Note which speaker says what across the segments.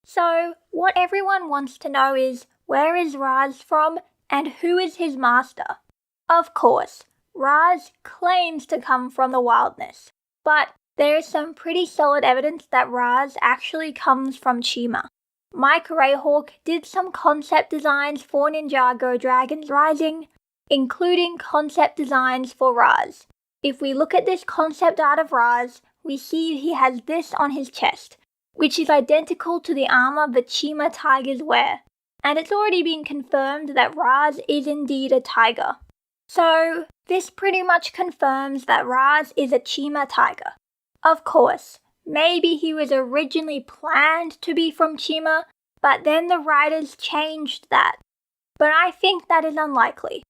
Speaker 1: So, what everyone wants to know is, where is Ras from and who is his master? Of course, Ras claims to come from the wildness, but there is some pretty solid evidence that Ras actually comes from Chima. Mike Rayhawk did some concept designs for Ninjago Dragons Rising, including concept designs for Ras. If we look at this concept art of Ras, we see he has this on his chest, which is identical to the armor the Chima tigers wear, and it's already been confirmed that Ras is indeed a tiger. So, this pretty much confirms that Ras is a Chima tiger. Of course, maybe he was originally planned to be from Chima, but then the writers changed that. But I think that is unlikely.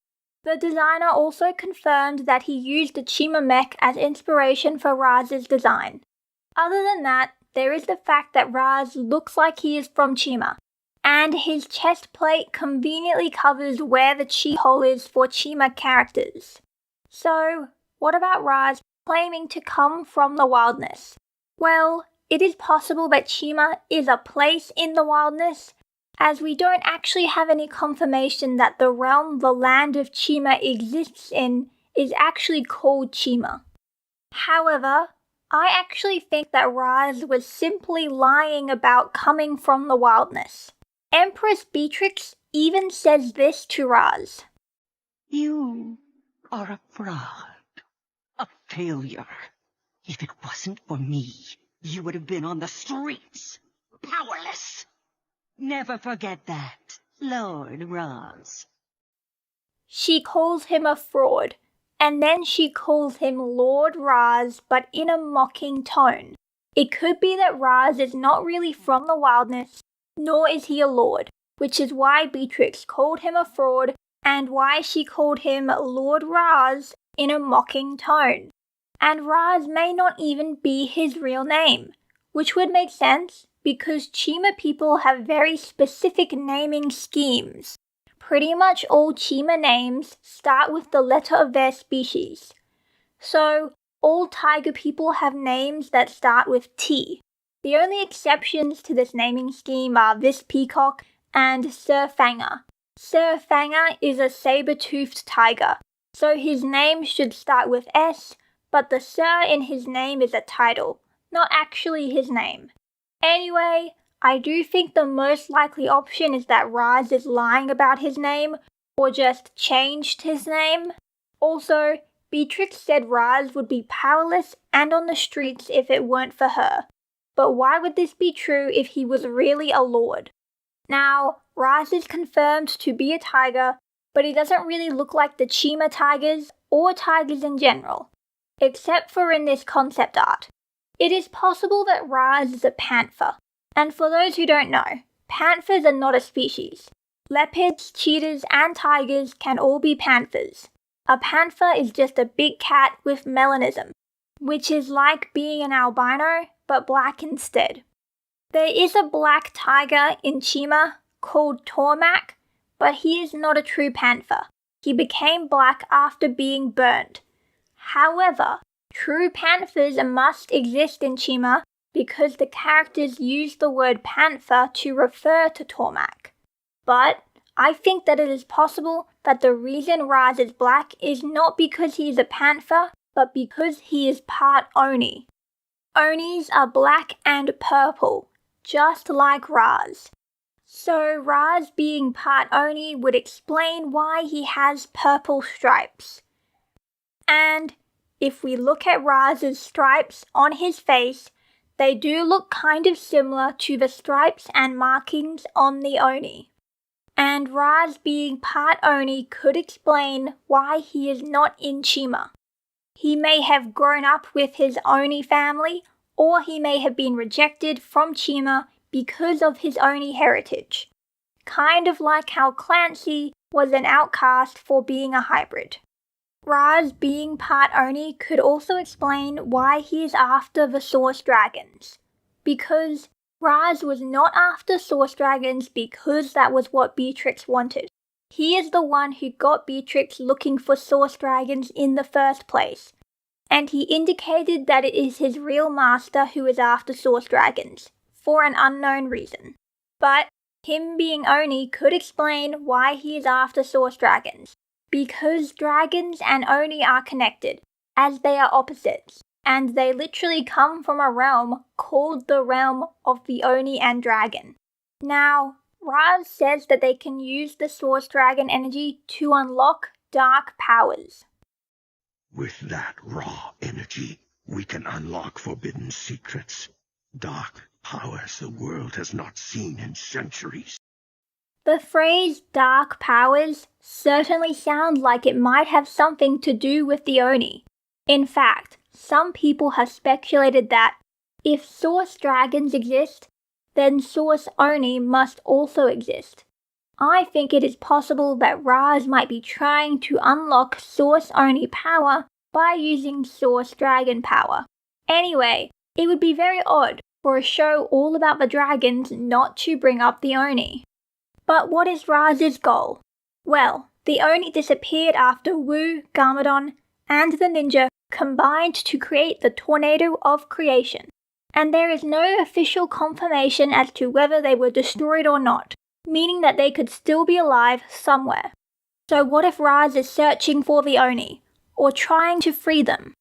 Speaker 1: The designer also confirmed that he used the Chima mech as inspiration for Ras's design. Other than that, there is the fact that Ras looks like he is from Chima, and his chest plate conveniently covers where the chi hole is for Chima characters. So, what about Ras claiming to come from the wildness? Well, it is possible that Chima is a place in the wildness, as we don't actually have any confirmation that the realm the land of Chima exists in is actually called Chima. However, I actually think that Ras was simply lying about coming from the wildness. Empress Beatrix even says this to Ras.
Speaker 2: You are a fraud, a failure. If it wasn't for me, you would have been on the streets, powerless. Never forget that, Lord Ras.
Speaker 1: She calls him a fraud, and then she calls him Lord Ras, but in a mocking tone. It could be that Ras is not really from the wildness, nor is he a lord, which is why Beatrix called him a fraud, and why she called him Lord Ras in a mocking tone. And Ras may not even be his real name, which would make sense because Chima people have very specific naming schemes. Pretty much all Chima names start with the letter of their species. So, all tiger people have names that start with T. The only exceptions to this naming scheme are this peacock and Sir Fanger. Sir Fanger is a saber-toothed tiger, so his name should start with S, but the Sir in his name is a title, not actually his name. Anyway, I do think the most likely option is that Ras is lying about his name, or just changed his name. Also, Beatrix said Ras would be powerless and on the streets if it weren't for her. But why would this be true if he was really a lord? Now, Ras is confirmed to be a tiger, but he doesn't really look like the Chima tigers or tigers in general, except for in this concept art. It is possible that Ras is a panther, and for those who don't know, panthers are not a species. Leopards, cheetahs, and tigers can all be panthers. A panther is just a big cat with melanism, which is like being an albino, but black instead. There is a black tiger in Chima called Tormac, but he is not a true panther. He became black after being burned. However, true panthers must exist in Chima because the characters use the word panther to refer to Tormac. But I think that it is possible that the reason Ras is black is not because he is a panther, but because he is part Oni. Onis are black and purple, just like Ras. So Ras being part Oni would explain why he has purple stripes. And if we look at Ras's stripes on his face, they do look kind of similar to the stripes and markings on the Oni. And Ras being part Oni could explain why he is not in Chima. He may have grown up with his Oni family, or he may have been rejected from Chima because of his Oni heritage. Kind of like how Clancy was an outcast for being a hybrid. Ras being part Oni could also explain why he is after the Source Dragons. Because Ras was not after Source Dragons because that was what Beatrix wanted. He is the one who got Beatrix looking for Source Dragons in the first place. And he indicated that it is his real master who is after Source Dragons, for an unknown reason. But him being Oni could explain why he is after Source Dragons, because dragons and Oni are connected, as they are opposites, and they literally come from a realm called the realm of the Oni and Dragon. Now, Ras says that they can use the Source Dragon energy to unlock dark powers.
Speaker 3: With that raw energy, we can unlock forbidden secrets, dark powers the world has not seen in centuries.
Speaker 1: The phrase dark powers certainly sounds like it might have something to do with the Oni. In fact, some people have speculated that if Source Dragons exist, then Source Oni must also exist. I think it is possible that Ras might be trying to unlock Source Oni power by using Source Dragon power. Anyway, it would be very odd for a show all about the dragons not to bring up the Oni. But what is Ras's goal? Well, the Oni disappeared after Wu, Garmadon, and the ninja combined to create the Tornado of Creation, and there is no official confirmation as to whether they were destroyed or not, meaning that they could still be alive somewhere. So what if Ras is searching for the Oni, or trying to free them?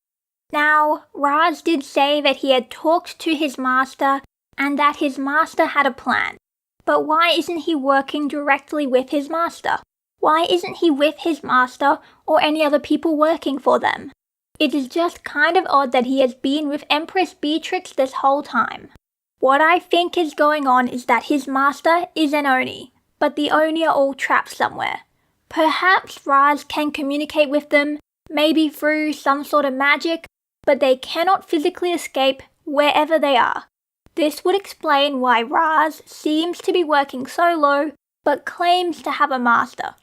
Speaker 1: Now, Ras did say that he had talked to his master and that his master had a plan. But why isn't he working directly with his master? Why isn't he with his master or any other people working for them? It is just kind of odd that he has been with Empress Beatrix this whole time. What I think is going on is that his master is an Oni, but the Oni are all trapped somewhere. Perhaps Ras can communicate with them, maybe through some sort of magic, but they cannot physically escape wherever they are. This would explain why Ras seems to be working solo, but claims to have a master.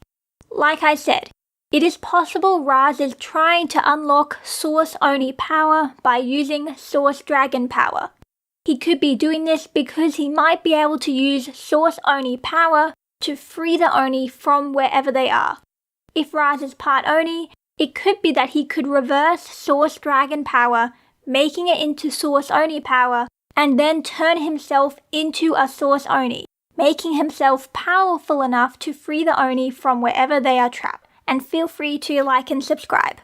Speaker 1: Like I said, it is possible Ras is trying to unlock Source Oni power by using Source Dragon power. He could be doing this because he might be able to use Source Oni power to free the Oni from wherever they are. If Ras is part Oni, it could be that he could reverse Source Dragon power, making it into Source Oni power, and then turn himself into a Source Oni, making himself powerful enough to free the Oni from wherever they are trapped. And feel free to like and subscribe.